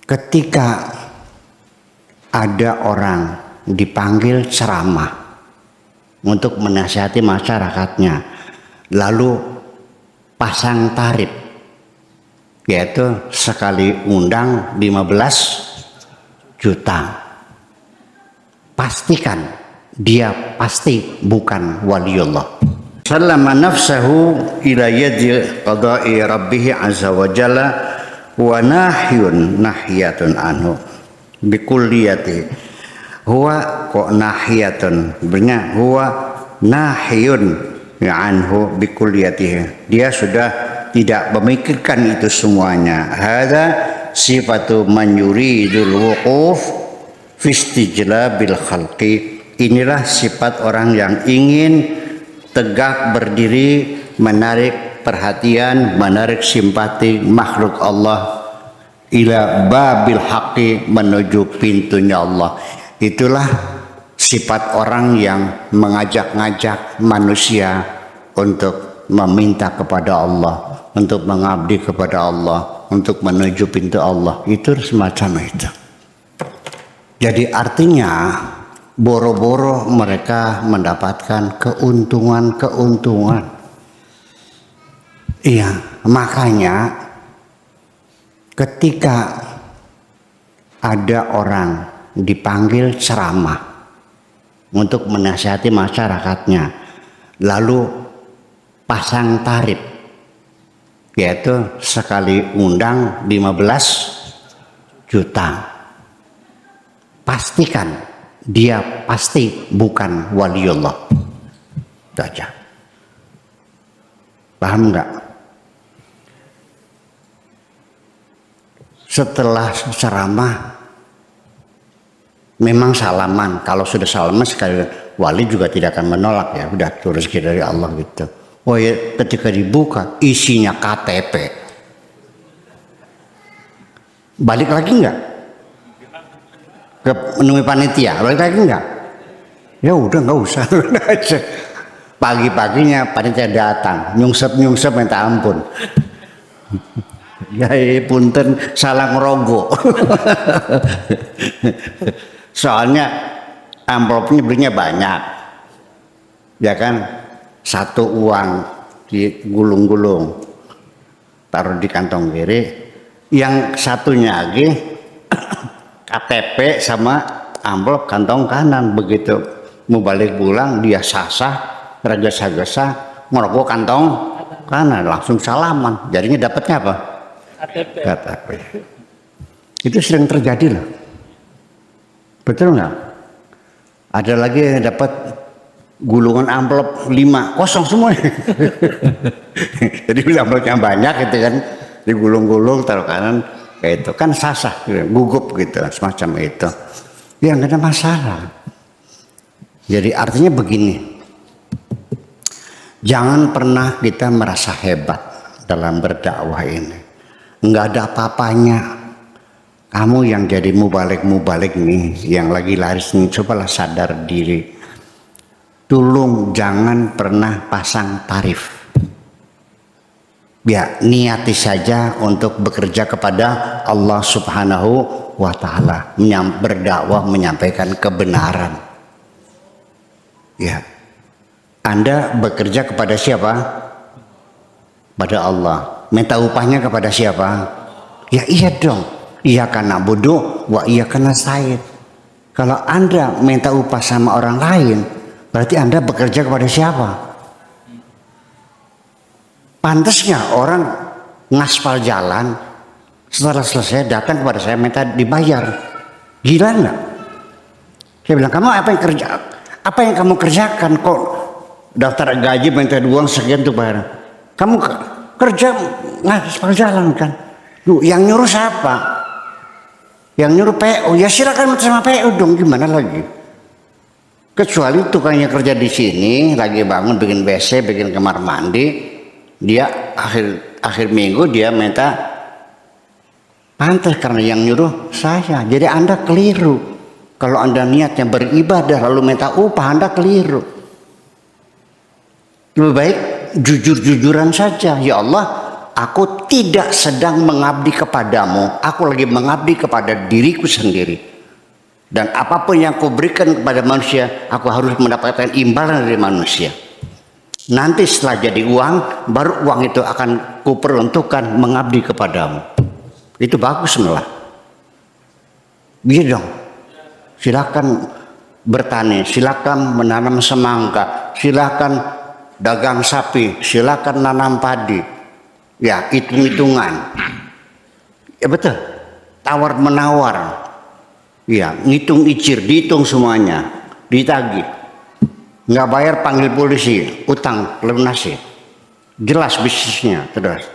ketika ada orang dipanggil ceramah untuk menasihati masyarakatnya, lalu pasang tarif, yaitu sekali undang 15 juta, pastikan dia pasti bukan waliullah. Sallama nafsahu ila yadi qada'i rabbih azza wa jalla wa nahyun nahyatun anhu bikulliyati huwa kok nahyatun sebenarnya huwa nahyun anhu bikulliyati, dia sudah tidak memikirkan itu semuanya. Hadza sifatu man yuridul wuquf fi istijlabil khalqi, inilah sifat orang yang ingin tegak berdiri, menarik perhatian, menarik simpati makhluk Allah ila babil haqqi, menuju pintunya Allah. Itulah sifat orang yang mengajak-ngajak manusia untuk meminta kepada Allah, untuk mengabdi kepada Allah, untuk menuju pintu Allah. Itu semacam itu. Jadi artinya boro-boro mereka mendapatkan keuntungan. Iya, makanya ketika ada orang dipanggil ceramah untuk menasihati masyarakatnya, lalu pasang tarif, yaitu sekali undang 15 juta, pastikan dia pasti bukan waliullah. Itu aja. Paham enggak? Setelah ceramah memang salaman. Kalau sudah salaman sekali, wali juga tidak akan menolak, ya udah itu rezeki dari Allah gitu. Oh ya, ketika dibuka isinya KTP, balik lagi enggak? Ke menemui panitia, balik lagi enggak? Ya udah nggak usah. Pagi-paginya panitia datang, nyungsep minta ampun. Ya punten salah ngerogo. Soalnya amplopnya belinya banyak, ya kan? Satu uang digulung-gulung, taruh di kantong kiri, yang satunya lagi KTP sama amplop kantong kanan. Begitu mau balik pulang dia sasah, tergesa-gesa ngerokok kantong kanan, langsung salaman. Jadinya dapatnya apa? KTP. Itu sering terjadi loh. Betul nggak? Ada lagi yang dapat gulungan amplop 5 kosong semua. Jadi amplopnya banyak gitu kan, digulung-gulung taruh kanan kayak itu kan sasah, gugup gitu semacam itu. Ya nggak ada masalah. Jadi artinya begini, jangan pernah kita merasa hebat dalam berdakwah ini. Nggak ada apa-apanya. Kamu yang jadi mubalik nih, yang lagi laris nih, cobalah sadar diri. Tolong jangan pernah pasang tarif. Ya, niati saja untuk bekerja kepada Allah Subhanahu wa Ta'ala, berdakwah, menyampaikan kebenaran. Ya, Anda bekerja kepada siapa? Pada Allah. Minta upahnya kepada siapa? Ya iya dong. Iyyaka na'budu wa iyyaka nasta'in. Kalau Anda minta upah sama orang lain, berarti Anda bekerja kepada siapa? Pantasnya orang ngaspal jalan, setelah selesai datang kepada saya minta dibayar. Gila enggak? Saya bilang, kamu apa yang kamu kerjakan kok daftar gaji minta uang sekian tuh bayar? Kamu kerja ngaspal jalan kan? Yang nyuruh siapa? Yang nyuruh PO, ya silakan sama PO dong, gimana lagi? Kecuali tukangnya kerja di sini, lagi bangun bikin WC, bikin kamar mandi, dia akhir minggu dia minta pantas karena yang nyuruh saya. Jadi Anda keliru. Kalau Anda niatnya beribadah lalu minta upah, Anda keliru. Lebih baik jujur-jujuran saja. Ya Allah, aku tidak sedang mengabdi kepadamu, aku lagi mengabdi kepada diriku sendiri. Dan apapun yang aku berikan kepada manusia, aku harus mendapatkan imbalan dari manusia. Nanti setelah jadi uang, baru uang itu akan kuperuntukkan mengabdi kepadamu. Itu bagus malah. Iya dong. Silakan bertani, silakan menanam semangka, silakan dagang sapi, silakan nanam padi. Ya, hitung-hitungan. Ya betul. Tawar menawar. Ya, ngitung icir, dihitung semuanya, ditagih. Nggak bayar panggil polisi, utang lunasi. Jelas bisnisnya, terus.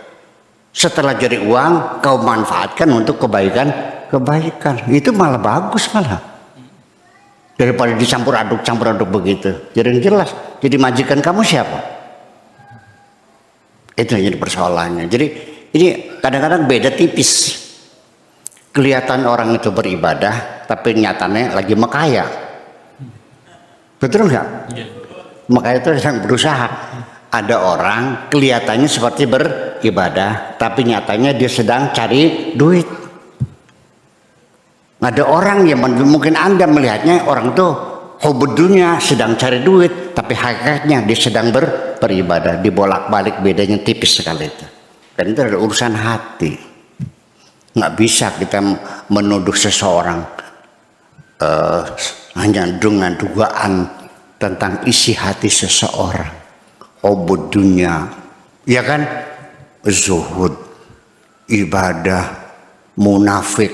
Setelah jadi uang, kau manfaatkan untuk kebaikan. Itu malah bagus malah. Daripada dicampur aduk begitu. Jadi jelas. Jadi majikan kamu siapa? Itu yang jadi persoalannya. Jadi ini kadang-kadang beda tipis. Kelihatan orang itu beribadah, tapi nyatanya lagi mekaya. Betul nggak? Makanya itu yang berusaha. Ada orang kelihatannya seperti beribadah, tapi nyatanya dia sedang cari duit. Ada orang yang mungkin Anda melihatnya orang itu hobinya sedang cari duit, tapi hakikatnya dia sedang beribadah. Dibolak-balik, bedanya tipis sekali itu. Dan itu adalah urusan hati. Nggak bisa kita menuduh seseorang hanya dengan dugaan tentang isi hati seseorang. Obud dunia, ya kan? Zuhud, ibadah, munafik,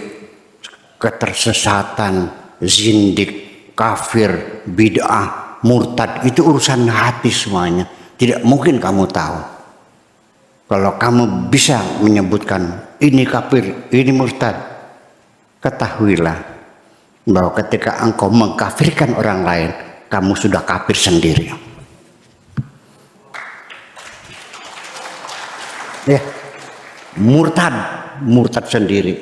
ketersesatan, zindik, kafir, bid'ah, murtad, itu urusan hati semuanya. Tidak mungkin kamu tahu. Kalau kamu bisa menyebutkan ini kafir, ini murtad, ketahuilah bahwa ketika engkau mengkafirkan orang lain, kamu sudah kafir sendiri. Ya, murtad sendiri.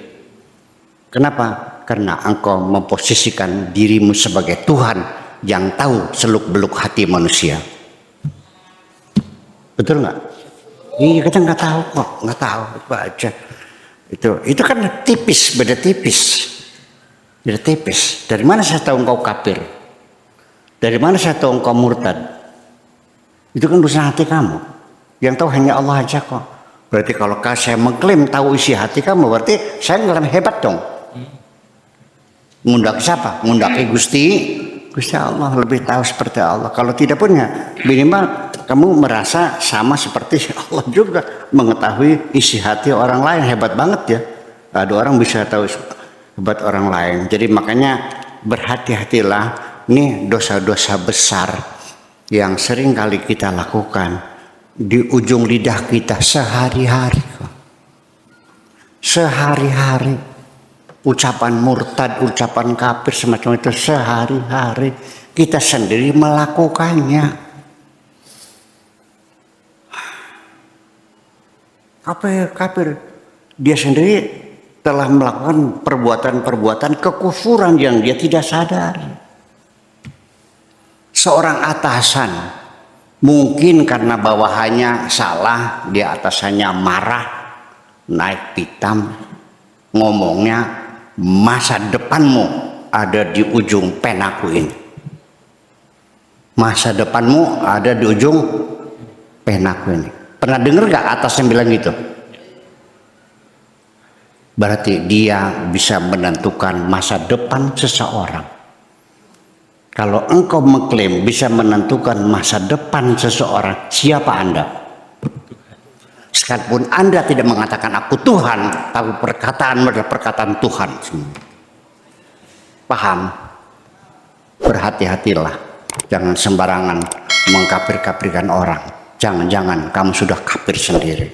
Kenapa? Karena engkau memposisikan dirimu sebagai Tuhan yang tahu seluk-beluk hati manusia. Betul nggak? Iya, kita nggak tahu kok, nggak tahu aja. Itu kan tipis, beda tipis. Dari mana saya tahu engkau kafir? Dari mana saya tahu engkau murtad? Itu kan urusan hati kamu. Yang tahu hanya Allah aja kok. Berarti kalau saya mengklaim tahu isi hati kamu, berarti saya nggak hebat dong. Ngundang siapa? Ngundang Gusti Allah, lebih tahu seperti Allah. Kalau tidak punya, minimal kamu merasa sama seperti Allah juga, mengetahui isi hati orang lain. Hebat banget ya. Ada orang bisa tahu hebat orang lain. Jadi makanya berhati-hatilah. Ini dosa-dosa besar yang sering kali kita lakukan di ujung lidah kita sehari-hari. Sehari-hari. Ucapan murtad, ucapan kafir semacam itu sehari-hari kita sendiri melakukannya. Kafir, dia sendiri telah melakukan perbuatan-perbuatan kekufuran yang dia tidak sadari. Seorang atasan mungkin karena bawahannya salah, dia atasannya marah, naik pitam, ngomongnya, masa depanmu ada di ujung penaku ini. Masa depanmu ada di ujung penaku ini. Pernah dengar gak atas yang bilang gitu? Berarti dia bisa menentukan masa depan seseorang. Kalau engkau mengklaim bisa menentukan masa depan seseorang, siapa Anda? Sekalipun Anda tidak mengatakan aku Tuhan, tapi perkataan adalah perkataan Tuhan. Paham? Berhati-hatilah. Jangan sembarangan mengkafir-kafirkan orang. Jangan-jangan kamu sudah kafir sendiri.